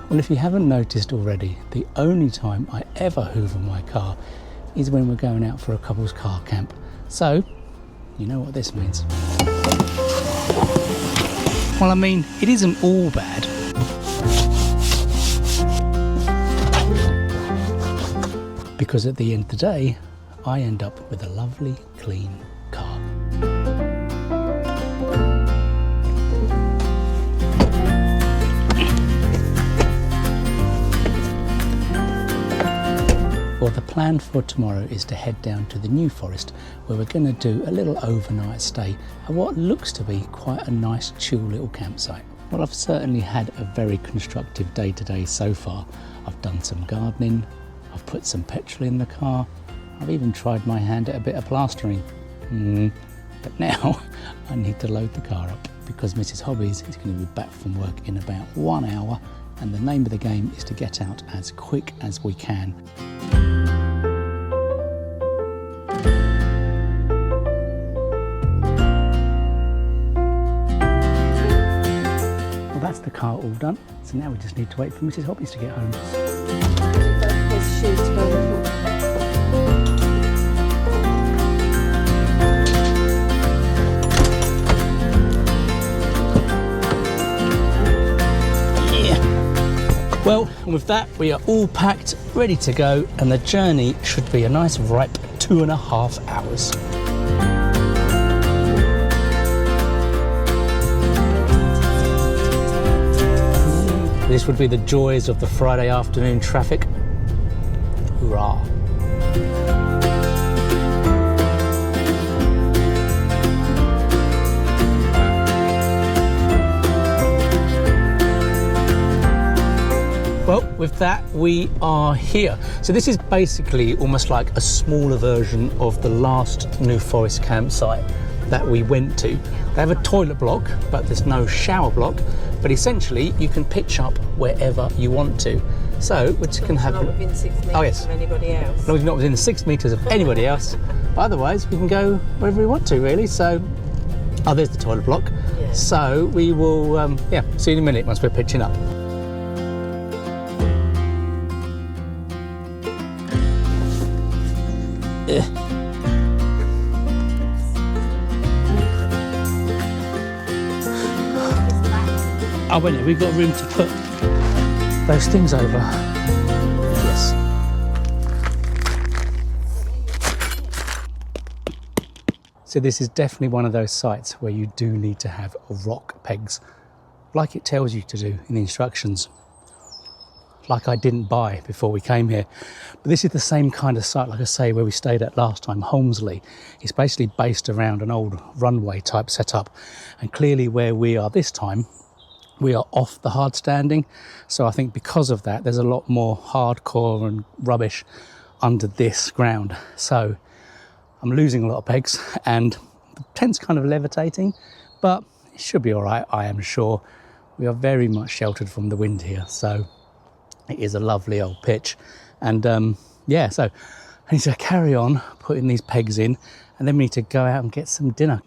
Well, if you haven't noticed already, the only time I ever hoover my car is when we're going out for a couple's car camp. So, you know what this means. Well, I mean, it isn't all bad. Because at the end of the day, I end up with a lovely, clean car. Well, the plan for tomorrow is to head down to the New Forest, where we're going to do a little overnight stay at what looks to be quite a nice, chill little campsite. Well, I've certainly had a very constructive day today so far. I've done some gardening, I've put some petrol in the car, I've even tried my hand at a bit of plastering. But now I need to load the car up because Mrs. Hobbies is going to be back from work in about 1 hour, and the name of the game is to get out as quick as we can. Well, that's the car all done, so now we just need to wait for Mrs. Hobbies to get home. Well, and with that, we are all packed, ready to go, and the journey should be a nice ripe 2.5 hours. This would be the joys of the Friday afternoon traffic. Hurrah! Well, with that, we are here. So this is basically almost like a smaller version of the last New Forest campsite that we went to. They have a toilet block, but there's no shower block. But essentially, you can pitch up wherever you want to. So we're just going to have... Not within 6 meters of anybody else. As long as you're not within 6 meters of anybody else. But otherwise, we can go wherever we want to, really. So, oh, there's the toilet block. Yeah. So we will, see you in a minute once we're pitching up. Oh, wait, we've got room to put those things over. Yes. So this is definitely one of those sites where you do need to have rock pegs, like it tells you to do in the instructions. Like I didn't buy before we came here. But this is the same kind of site, like I say, where we stayed at last time, Holmesley. It's basically based around an old runway type setup. And clearly where we are this time, we are off the hard standing. So I think because of that, there's a lot more hardcore and rubbish under this ground. So I'm losing a lot of pegs and the tent's kind of levitating, but it should be all right, I am sure. We are very much sheltered from the wind here. So it is a lovely old pitch. And so I need to carry on putting these pegs in, and then we need to go out and get some dinner.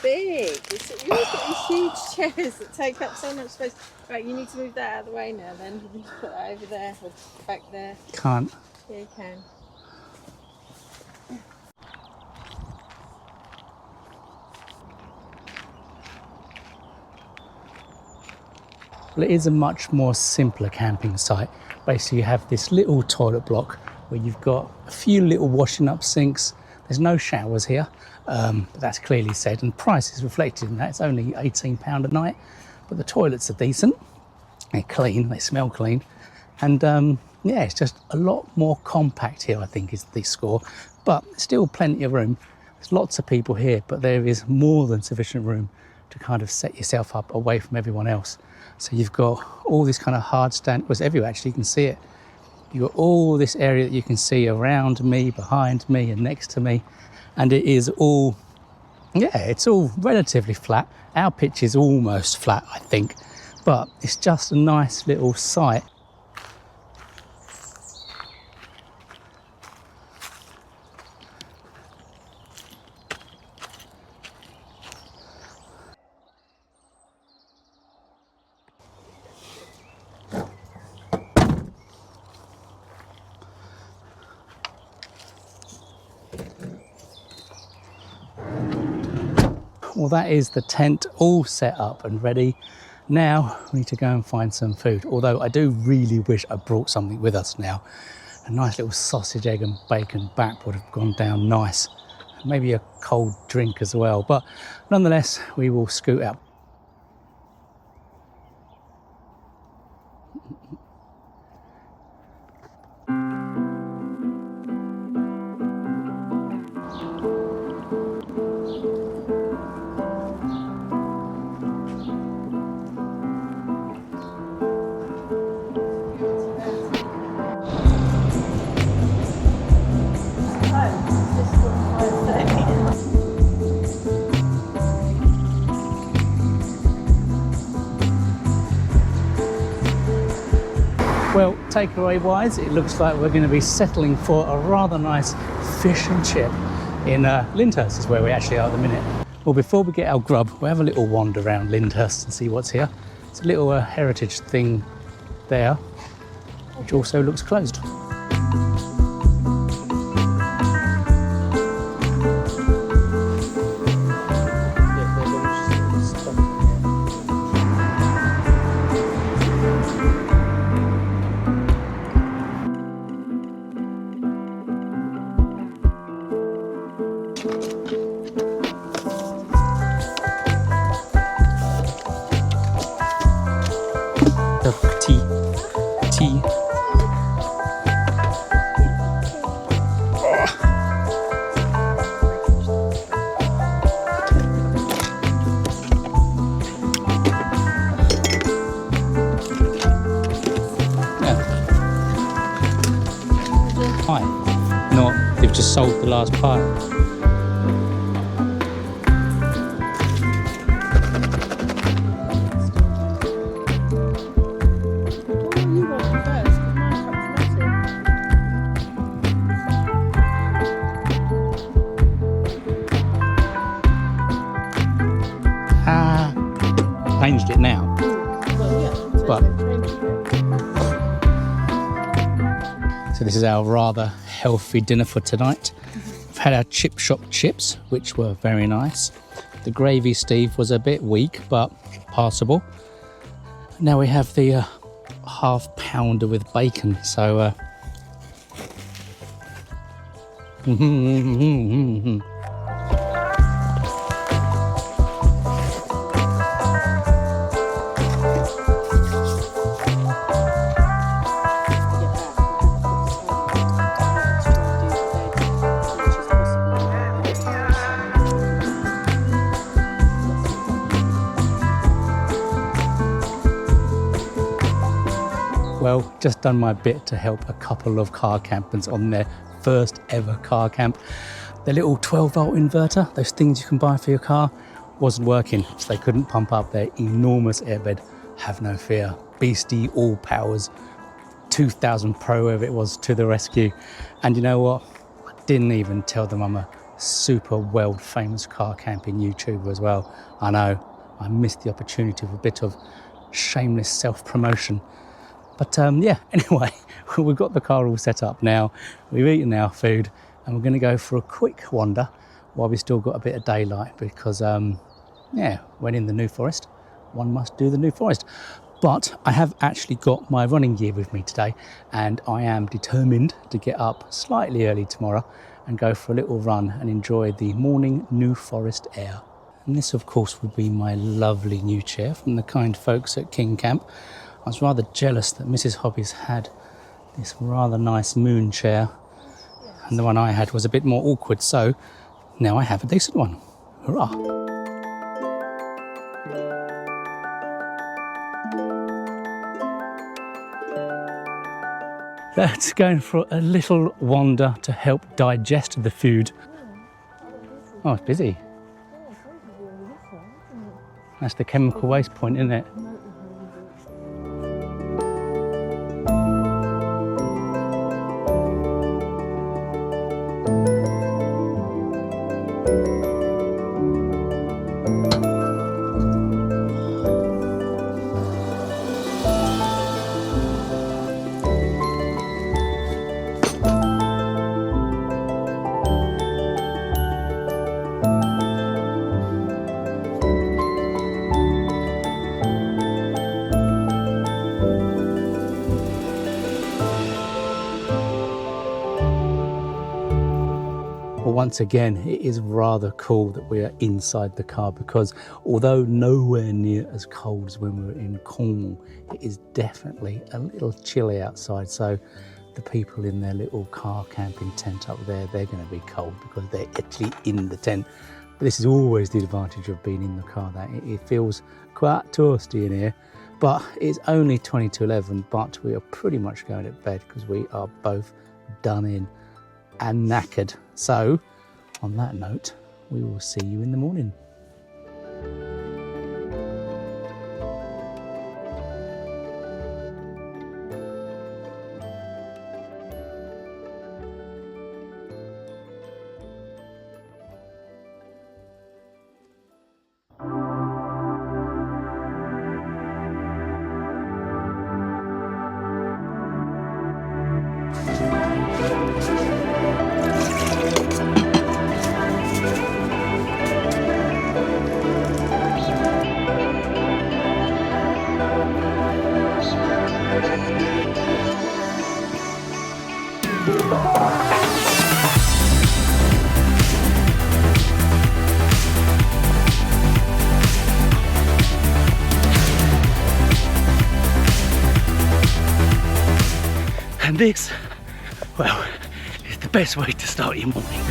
Big. You've got these huge chairs that take up so much space. Right, you need to move that out of the way now then. You need to put that over there or back there. Can't. Yeah, you can. Well, it is a much more simpler camping site. Basically, you have this little toilet block where you've got a few little washing up sinks. There's no showers here, but that's clearly said, and price is reflected in that. It's only £18 a night, but the toilets are decent. They're clean, they smell clean, and it's just a lot more compact here, I think, is the score, but still plenty of room. There's lots of people here, but there is more than sufficient room to kind of set yourself up away from everyone else. So you've got all this kind of hard stand, well, it's everywhere actually, you can see it. You've got all this area that you can see around me, behind me and next to me. And it is all, yeah, it's all relatively flat. Our pitch is almost flat, I think, but it's just a nice little site. Well, that is the tent all set up and ready. Now we need to go and find some food. Although I do really wish I brought something with us now. A nice little sausage, egg and bacon bap would have gone down nice. Maybe a cold drink as well. But nonetheless, we will scoot out. Well, takeaway wise, it looks like we're going to be settling for a rather nice fish and chip in Lyndhurst, is where we actually are at the minute. Well, before we get our grub, we'll have a little wander around Lyndhurst and see what's here. It's a little heritage thing there, which also looks closed. Tea. Pie. Not, they've just sold the last pie. Changed it now. Well, yeah, But so this is our rather healthy dinner for tonight. We've had our chip shop chips, which were very nice. The gravy, Steve, was a bit weak, but passable. Now we have the half pounder with bacon. So well, just done my bit to help a couple of car campers on their first ever car camp. The little 12-volt inverter, those things you can buy for your car, wasn't working, so they couldn't pump up their enormous airbed. Have no fear. Beastie Allpowers 2000 Pro, whatever it was, to the rescue. And you know what? I didn't even tell them I'm a super world famous car camping YouTuber as well. I know, I missed the opportunity of a bit of shameless self-promotion. But yeah, anyway, we've got the car all set up now. We've eaten our food and we're going to go for a quick wander while we've still got a bit of daylight because, yeah, when in the New Forest, one must do the New Forest. But I have actually got my running gear with me today and I am determined to get up slightly early tomorrow and go for a little run and enjoy the morning New Forest air. And this, of course, would be my lovely new chair from the kind folks at King Camp. I was rather jealous that Mrs. Hobbies had this rather nice moon chair and the one I had was a bit more awkward, so now I have a decent one. Hurrah! That's going for a little wander to help digest the food. Oh, it's busy. That's the chemical waste point, isn't it? Once again, it is rather cool that we are inside the car, because although nowhere near as cold as when we were in Cornwall, it is definitely a little chilly outside. So the people in their little car camping tent up there, they're going to be cold because they're actually in the tent. But this is always the advantage of being in the car, that it feels quite toasty in here. But it's only 20 to 11, but we are pretty much going to bed because we are both done in and knackered. So on that note, we will see you in the morning. And this, well, is the best way to start your morning.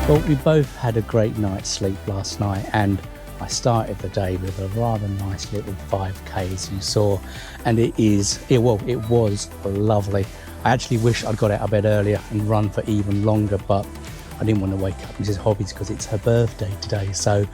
Well, we both had a great night's sleep last night, and I started the day with a rather nice little 5K, as you saw, and it was lovely. I actually wish I'd got out of bed earlier and run for even longer, but I didn't want to wake up Mrs. Hobbies because it's her birthday today, so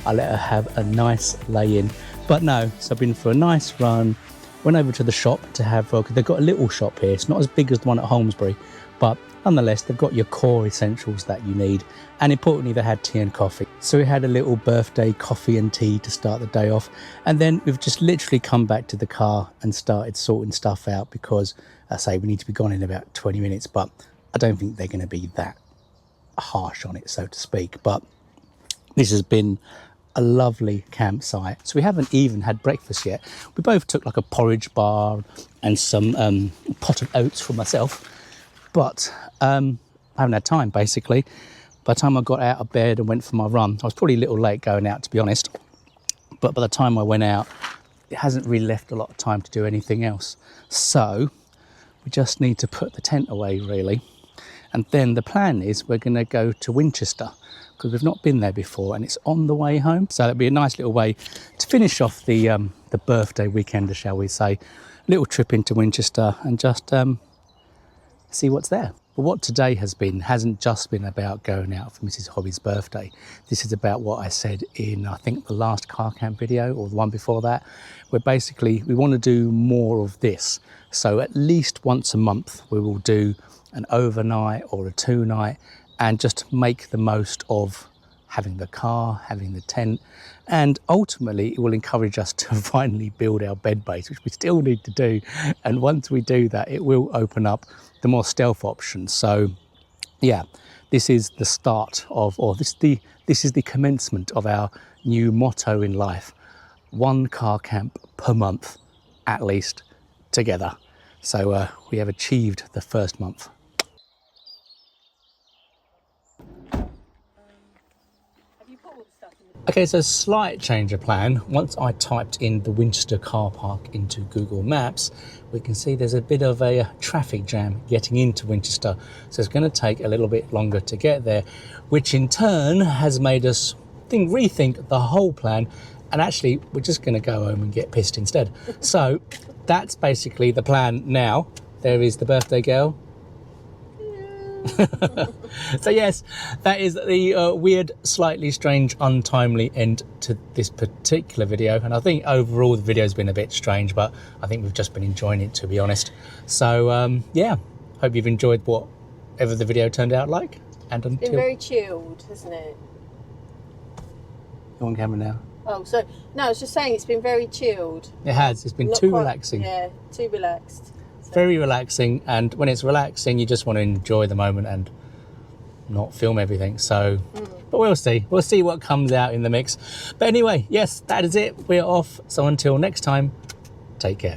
I let her have a nice lay-in. But no, so I've been for a nice run, went over to the shop to have, because they've got a little shop here. It's not as big as the one at Holmesbury, but nonetheless, they've got your core essentials that you need. And importantly, they had tea and coffee. So we had a little birthday coffee and tea to start the day off. And then we've just literally come back to the car and started sorting stuff out because, I say, we need to be gone in about 20 minutes, but I don't think they're going to be that harsh on it, so to speak. But this has been a lovely campsite. So we haven't even had breakfast yet. We both took like a porridge bar and some pot of oats for myself. But I haven't had time, basically. By the time I got out of bed and went for my run, I was probably a little late going out, to be honest. But by the time I went out, it hasn't really left a lot of time to do anything else. So we just need to put the tent away, really. And then the plan is we're going to go to Winchester, because we've not been there before, and it's on the way home. So that'd be a nice little way to finish off the birthday weekender, shall we say. Little trip into Winchester and just see what's there. But what today has been hasn't just been about going out for Mrs. Hobby's birthday. This is about what I said in, I think, the last car camp video or the one before that, where basically we want to do more of this. So at least once a month we will do an overnight or a 2-night and just make the most of having the car, having the tent, and ultimately it will encourage us to finally build our bed base, which we still need to do. And once we do that, it will open up the more stealth options. So yeah, this is the start of, or this is the commencement of our new motto in life: 1 car camp per month, at least, together. So we have achieved the first month. Okay, so slight change of plan. Once I typed in the Winchester car park into Google Maps, we can see there's a bit of a traffic jam getting into Winchester. So it's going to take a little bit longer to get there, which in turn has made us rethink the whole plan. And actually, we're just going to go home and get pissed instead. So that's basically the plan now. There is the birthday girl. So yes, that is the weird, slightly strange, untimely end to this particular video. And I think overall the video's been a bit strange, but I think we've just been enjoying it, to be honest. So yeah, hope you've enjoyed whatever the video turned out like. And until... It's been very chilled, hasn't it? You're on camera now. Oh, so no, I was just saying it's been very chilled. It has. It's been too relaxing. Yeah, too relaxed. So. Very relaxing, and when it's relaxing, you just want to enjoy the moment and not film everything. So, but we'll see. We'll see what comes out in the mix. But anyway, yes, that is it. We're off. So until next time, take care.